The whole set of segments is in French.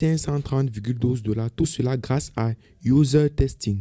$530,12, tout cela grâce à User Testing.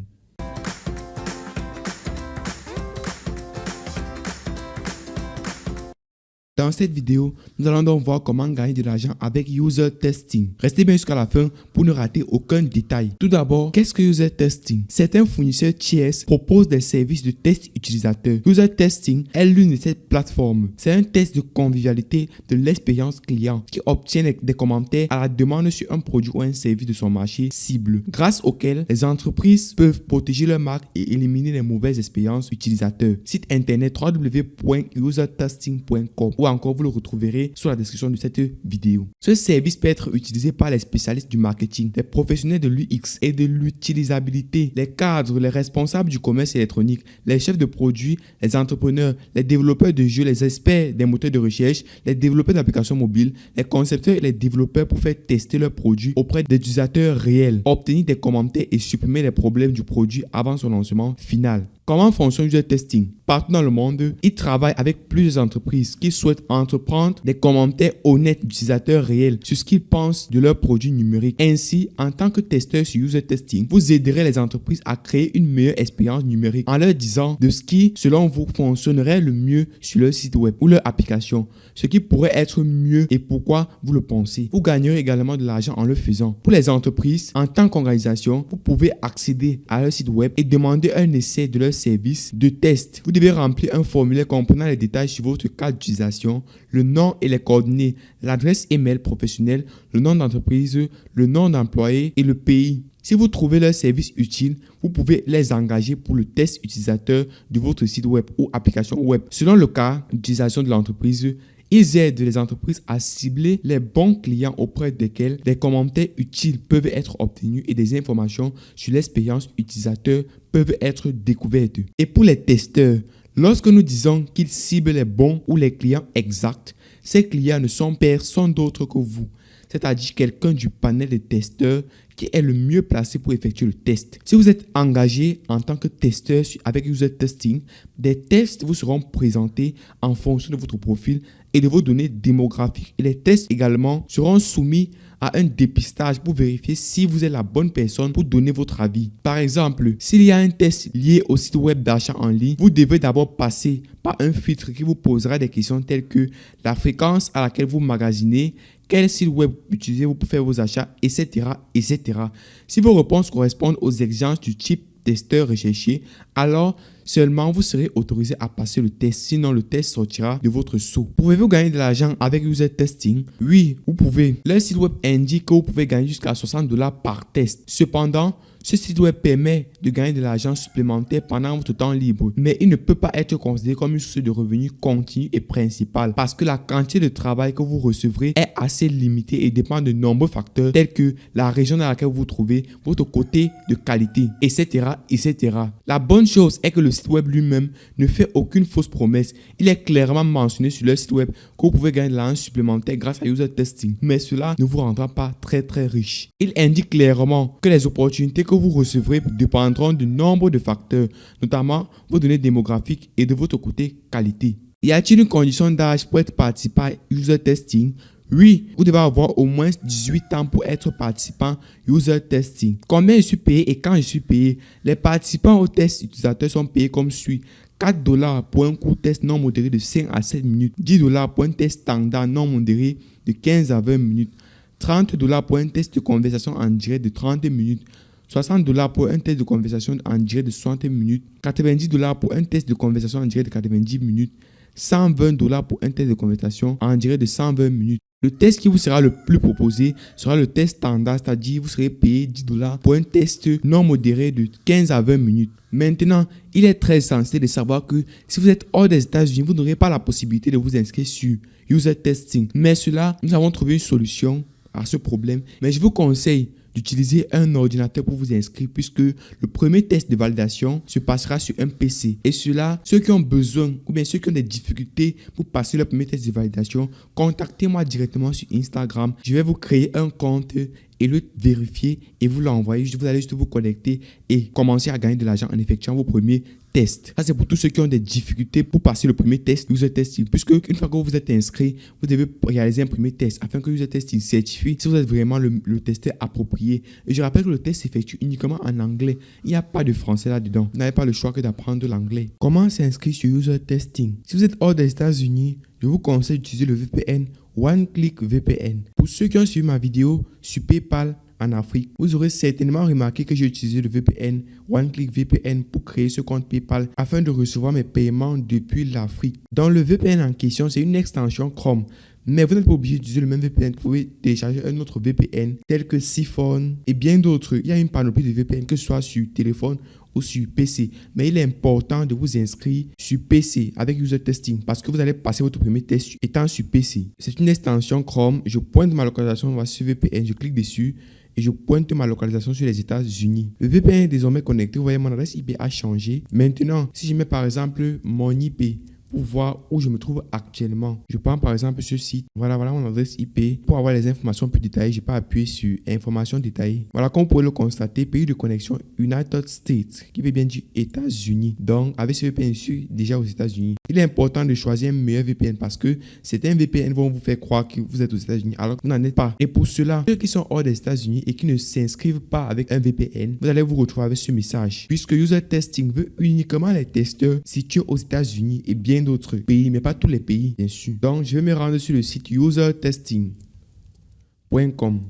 Dans cette vidéo, nous allons donc voir comment gagner de l'argent avec User Testing. Restez bien jusqu'à la fin pour ne rater aucun détail. Tout d'abord, qu'est-ce que User Testing? Certains fournisseurs tiers proposent des services de test utilisateur. User Testing est l'une de ces plateformes. C'est un test de convivialité de l'expérience client qui obtient des commentaires à la demande sur un produit ou un service de son marché cible, grâce auquel les entreprises peuvent protéger leur marque et éliminer les mauvaises expériences utilisateurs. Site internet www.usertesting.com ou encore vous le retrouverez sur la description de cette vidéo. Ce service peut être utilisé par les spécialistes du marketing, les professionnels de l'UX et de l'utilisabilité, les cadres, les responsables du commerce électronique, les chefs de produits, les entrepreneurs, les développeurs de jeux, les experts des moteurs de recherche, les développeurs d'applications mobiles, les concepteurs et les développeurs pour faire tester leurs produits auprès des utilisateurs réels, obtenir des commentaires et supprimer les problèmes du produit avant son lancement final. Comment fonctionne User Testing? Partout dans le monde, il travaille avec plusieurs entreprises qui souhaitent entreprendre des commentaires honnêtes d'utilisateurs réels sur ce qu'ils pensent de leurs produits numériques. Ainsi, en tant que testeur sur User Testing, vous aiderez les entreprises à créer une meilleure expérience numérique en leur disant de ce qui, selon vous, fonctionnerait le mieux sur leur site web ou leur application, ce qui pourrait être mieux et pourquoi vous le pensez. Vous gagnerez également de l'argent en le faisant. Pour les entreprises, en tant qu'organisation, vous pouvez accéder à leur site web et demander un essai de leur service de test. Vous devez remplir un formulaire comprenant les détails sur votre cas d'utilisation, le nom et les coordonnées, l'adresse email professionnelle, le nom d'entreprise, le nom d'employé et le pays. Si vous trouvez leur service utile, vous pouvez les engager pour le test utilisateur de votre site web ou application web. Selon le cas d'utilisation de l'entreprise, ils aident les entreprises à cibler les bons clients auprès desquels des commentaires utiles peuvent être obtenus et des informations sur l'expérience utilisateur peuvent être découvertes. Et pour les testeurs, lorsque nous disons qu'ils ciblent les bons ou les clients exacts, ces clients ne sont personne d'autre que vous, c'est-à-dire quelqu'un du panel de testeurs qui est le mieux placé pour effectuer le test. Si vous êtes engagé en tant que testeur avec User Testing, des tests vous seront présentés en fonction de votre profil et de vos données démographiques. Et les tests également seront soumis à un dépistage pour vérifier si vous êtes la bonne personne pour donner votre avis. Par exemple, s'il y a un test lié au site web d'achat en ligne, vous devez d'abord passer par un filtre qui vous posera des questions telles que la fréquence à laquelle vous magasinez, quel site web utilisez-vous pour faire vos achats, etc., etc. Si vos réponses correspondent aux exigences du type testeur recherché, alors seulement vous serez autorisé à passer le test, sinon le test sortira de votre sceau. Pouvez-vous gagner de l'argent avec User Testing? Oui, vous pouvez. Le site web indique que vous pouvez gagner jusqu'à $60 par test. Cependant, ce site web permet de gagner de l'argent supplémentaire pendant votre temps libre, mais il ne peut pas être considéré comme une source de revenus continue et principale parce que la quantité de travail que vous recevrez est assez limitée et dépend de nombreux facteurs tels que la région dans laquelle vous vous trouvez, votre côté de qualité, etc., etc. La bonne chose est que le site web lui-même ne fait aucune fausse promesse. Il est clairement mentionné sur leur site web que vous pouvez gagner de l'argent supplémentaire grâce à User Testing, mais cela ne vous rendra pas très riche. Il indique clairement que les opportunités que vous recevrez dépendront du nombre de facteurs, notamment vos données démographiques et de votre côté qualité. Y a-t-il une condition d'âge pour être participant à User Testing? Oui, vous devez avoir au moins 18 ans pour être participant User Testing. Combien je suis payé et quand je suis payé? Les participants au test utilisateurs sont payés comme suit. $4 pour un court test non modéré de 5 à 7 minutes. $10 pour un test standard non modéré de 15 à 20 minutes. $30 pour un test de conversation en direct de 30 minutes. $60 pour un test de conversation en direct de 60 minutes, $90 pour un test de conversation en direct de 90 minutes, $120 pour un test de conversation en direct de 120 minutes. Le test qui vous sera le plus proposé sera le test standard, c'est-à-dire vous serez payé $10 pour un test non modéré de 15 à 20 minutes. Maintenant, il est très essentiel de savoir que si vous êtes hors des États-Unis, vous n'aurez pas la possibilité de vous inscrire sur User Testing. Mais cela, nous avons trouvé une solution à ce problème. Mais je vous conseille d'utiliser un ordinateur pour vous inscrire puisque le premier test de validation se passera sur un PC. Et cela, ceux qui ont besoin ou bien ceux qui ont des difficultés pour passer le premier test de validation, contactez-moi directement sur Instagram. Je vais vous créer un compte et le vérifier et vous l'envoyer. Vous allez juste vous connecter et commencer à gagner de l'argent en effectuant vos premiers tests. test. Ça, c'est pour tous ceux qui ont des difficultés pour passer le premier test user testing. Puisque une fois que vous êtes inscrit, vous devez réaliser un premier test afin que user testing certifie si vous êtes vraiment le testeur approprié. Et je rappelle que le test s'effectue uniquement en anglais. Il n'y a pas de français là-dedans. Vous n'avez pas le choix que d'apprendre l'anglais. Comment s'inscrire sur user testing? Si vous êtes hors des États-Unis, je vous conseille d'utiliser le VPN OneClick VPN. Pour ceux qui ont suivi ma vidéo sur PayPal en Afrique, vous aurez certainement remarqué que j'ai utilisé le VPN OneClick VPN pour créer ce compte PayPal afin de recevoir mes paiements depuis l'Afrique. Dans le VPN en question, c'est une extension Chrome. Mais vous n'êtes pas obligé d'utiliser le même VPN. Vous pouvez télécharger un autre VPN tel que Siphon et bien d'autres. Il y a une panoplie de VPN que ce soit sur téléphone ou sur PC. Mais il est important de vous inscrire sur PC avec user testing parce que vous allez passer votre premier test étant sur PC. C'est une extension Chrome. Je pointe ma localisation sur VPN, je clique dessus et je pointe ma localisation sur les États-Unis. Le VPN est désormais connecté. Vous voyez, mon adresse IP a changé. Maintenant, si je mets par exemple mon IP pour voir où je me trouve actuellement. Je prends par exemple ce site. Voilà mon adresse IP. Pour avoir les informations plus détaillées, je peux appuyer sur informations détaillées. Voilà, comme vous pouvez le constater, pays de connexion United States, qui veut bien dire États-Unis. Donc, avec ce VPN, je suis déjà aux États-Unis. Il est important de choisir un meilleur VPN parce que certains VPN vont vous faire croire que vous êtes aux États-Unis alors que vous n'en êtes pas. Et pour cela, ceux qui sont hors des États-Unis et qui ne s'inscrivent pas avec un VPN, vous allez vous retrouver avec ce message. Puisque user testing veut uniquement les testeurs situés aux États-Unis et bien d'autres pays, mais pas tous les pays, bien sûr. Donc, je vais me rendre sur le site usertesting.com.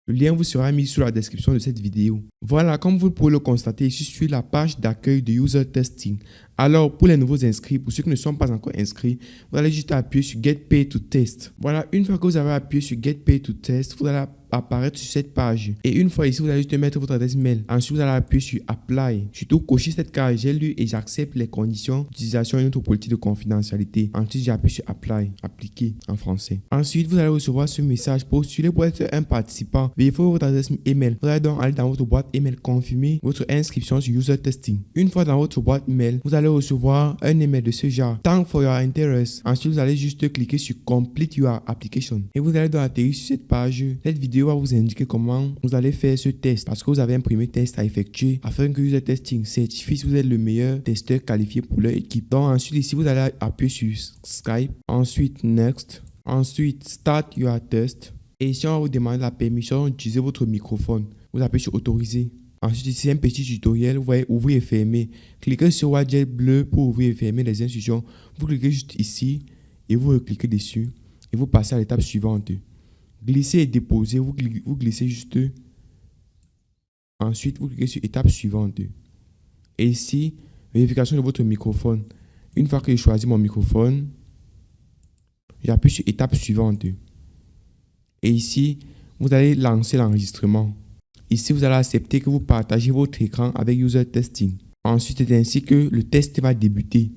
Le lien vous sera mis sur la description de cette vidéo. Voilà, comme vous pouvez le constater, je suis sur la page d'accueil de User Testing. Alors, pour les nouveaux inscrits, pour ceux qui ne sont pas encore inscrits, vous allez juste appuyer sur Get Paid to Test. Voilà, une fois que vous avez appuyé sur Get Paid to Test, vous allez apparaître sur cette page. Et une fois ici, vous allez juste mettre votre adresse mail. Ensuite, vous allez appuyer sur Apply. Surtout, cochez cette case. J'ai lu et j'accepte les conditions d'utilisation et notre politique de confidentialité. Ensuite, j'appuie sur Apply. Appliquer en français. Ensuite, vous allez recevoir ce message. Postuler pour être un participant. Vérifiez votre adresse email. Vous allez donc aller dans votre boîte email, confirmer votre inscription sur User Testing. Une fois dans votre boîte email, vous allez recevoir un email de ce genre. Thank for your interest. Ensuite, vous allez juste cliquer sur Complete your application. Et vous allez donc atterrir sur cette page. Cette vidéo va vous indiquer comment vous allez faire ce test parce que vous avez un premier test à effectuer afin que User Testing certifie si vous êtes le meilleur testeur qualifié pour leur équipe. Donc ensuite ici, vous allez appuyer sur Skype. Ensuite, Next. Ensuite, Start your test. Et ici, on va vous demander la permission d'utiliser votre microphone. Vous appuyez sur Autoriser. Ensuite, ici, un petit tutoriel. Vous voyez ouvrir et fermer. Cliquez sur Widget bleu pour ouvrir et fermer les instructions. Vous cliquez juste ici et vous recliquez dessus. Et vous passez à l'étape suivante. Glisser et déposer. Vous glissez juste. Ensuite, vous cliquez sur étape suivante. Et ici, vérification de votre microphone. Une fois que j'ai choisi mon microphone, j'appuie sur étape suivante. Et ici, vous allez lancer l'enregistrement. Ici, vous allez accepter que vous partagez votre écran avec User Testing. Ensuite, c'est ainsi que le test va débuter.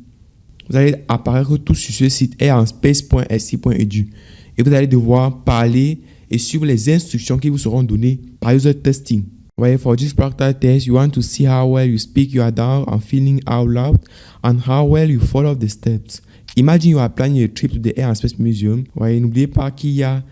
Vous allez apparaître tout sur ce site airspace.sc.edu et vous allez devoir parler et suivre les instructions qui vous seront données par User Testing. Where for this practical test, you want to see how well you speak your doubt and feeling out loud and how well you follow the steps. Imagine you are planning a trip to the Air and Space Museum. Ouais, n'oubliez pas qu'il n'y a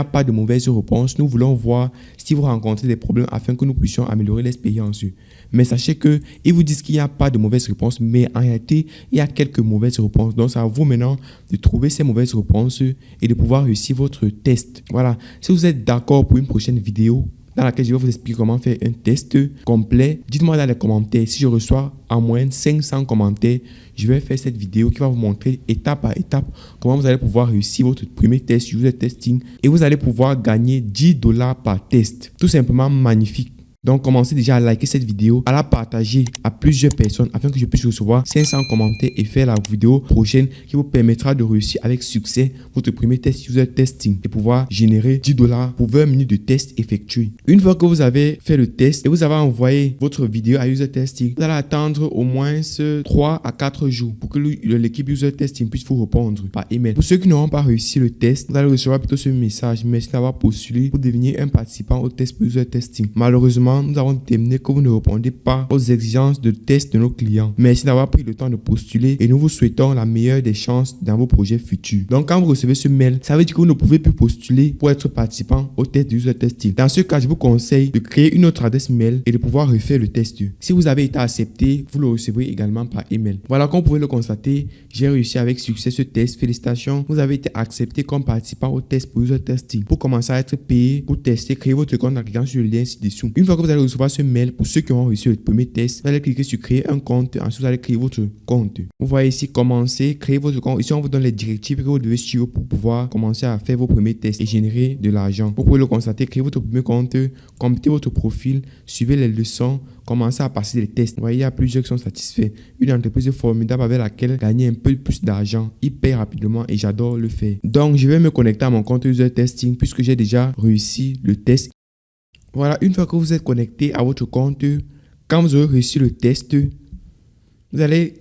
pas de mauvaise réponse. Nous voulons voir si vous rencontrez des problèmes afin que nous puissions améliorer l'expérience. Mais sachez qu'ils vous disent qu'il n'y a pas de mauvaise réponse, mais en réalité, il y a quelques mauvaises réponses. Donc, c'est à vous maintenant de trouver ces mauvaises réponses et de pouvoir réussir votre test. Voilà. Si vous êtes d'accord pour une prochaine vidéo dans laquelle je vais vous expliquer comment faire un test complet, dites-moi dans les commentaires. Si je reçois en moyenne 500 commentaires, je vais faire cette vidéo qui va vous montrer étape par étape comment vous allez pouvoir réussir votre premier test user testing et vous allez pouvoir gagner $10 par test. Tout simplement magnifique. Donc, commencez déjà à liker cette vidéo, à la partager à plusieurs personnes afin que je puisse recevoir 500 commentaires et faire la vidéo prochaine qui vous permettra de réussir avec succès votre premier test user testing et pouvoir générer $10 pour 20 minutes de test effectué. Une fois que vous avez fait le test et vous avez envoyé votre vidéo à user testing, vous allez attendre au moins 3 à 4 jours pour que l'équipe user testing puisse vous répondre par email. Pour ceux qui n'auront pas réussi le test, vous allez recevoir plutôt ce message: merci d'avoir postulé pour devenir un participant au test user testing. Malheureusement, Malheureusement, nous avons déterminé que vous ne répondez pas aux exigences de test de nos clients. Merci d'avoir pris le temps de postuler et nous vous souhaitons la meilleure des chances dans vos projets futurs. Donc, quand vous recevez ce mail, ça veut dire que vous ne pouvez plus postuler pour être participant au test de user testing. Dans ce cas, je vous conseille de créer une autre adresse mail et de pouvoir refaire le test. Si vous avez été accepté, vous le recevrez également par email. Voilà, comme vous pouvez le constater, j'ai réussi avec succès ce test. Félicitations, vous avez été accepté comme participant au test pour user testing. Pour commencer à être payé, pour tester, créez votre compte en cliquant sur le lien ci-dessous. Une fois que vous allez recevoir ce mail, pour ceux qui ont reçu le premier test, vous allez cliquer sur créer un compte. Ensuite, vous allez créer votre compte. Vous voyez ici commencer, créer votre compte. Ici, on vous donne les directives que vous devez suivre pour pouvoir commencer à faire vos premiers tests et générer de l'argent. Vous pouvez le constater, créez votre premier compte, complétez votre profil, suivez les leçons, commencez à passer des tests. Vous voyez, il y a plusieurs qui sont satisfaits. Une entreprise formidable avec laquelle gagner un peu plus d'argent hyper rapidement et j'adore le faire. Donc, je vais me connecter à mon compte user testing puisque j'ai déjà réussi le test. Voilà, une fois que vous êtes connecté à votre compte, quand vous aurez réussi le test, vous allez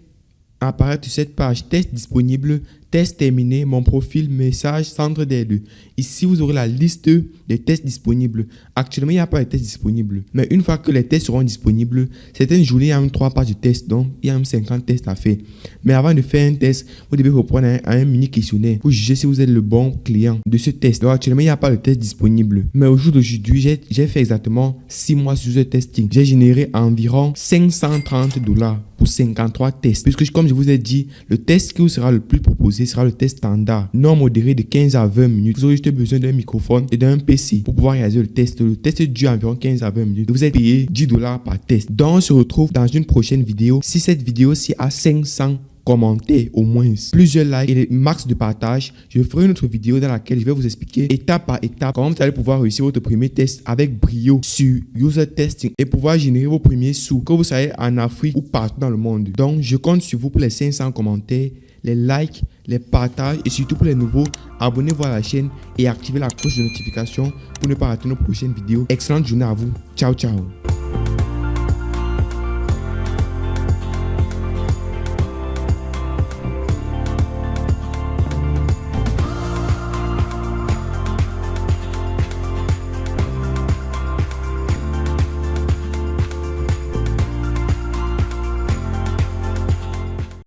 apparaître sur cette page test disponible, test terminé, mon profil, message, centre d'aide. Ici, vous aurez la liste des tests disponibles. Actuellement, il n'y a pas de tests disponibles. Mais une fois que les tests seront disponibles, certaines journées, il y a même 3 pages de tests. Donc, il y a même 50 tests à faire. Mais avant de faire un test, vous devez répondre à un mini questionnaire pour juger si vous êtes le bon client de ce test. Donc, actuellement, il n'y a pas de test disponible. Mais au jour d'aujourd'hui, j'ai fait exactement 6 mois sur ce testing. J'ai généré environ $530 pour 53 tests. Puisque, comme je vous ai dit, le test qui vous sera le plus proposé sera le test standard, non modéré de 15 à 20 minutes. Vous aurez juste besoin d'un microphone et d'un PC pour pouvoir réaliser le test. Le test dure environ 15 à 20 minutes. Vous êtes payé $10 par test. Donc, on se retrouve dans une prochaine vidéo. Si cette vidéo-ci a 500 commentaires au moins, plusieurs likes et des max de partage, je ferai une autre vidéo dans laquelle je vais vous expliquer étape par étape comment vous allez pouvoir réussir votre premier test avec brio sur user testing et pouvoir générer vos premiers sous, que vous soyez en Afrique ou partout dans le monde. Donc, je compte sur vous pour les 500 commentaires, les likes, les partages et surtout pour les nouveaux, abonnez-vous à la chaîne et activez la cloche de notification pour ne pas rater nos prochaines vidéos. Excellente journée à vous. Ciao, ciao.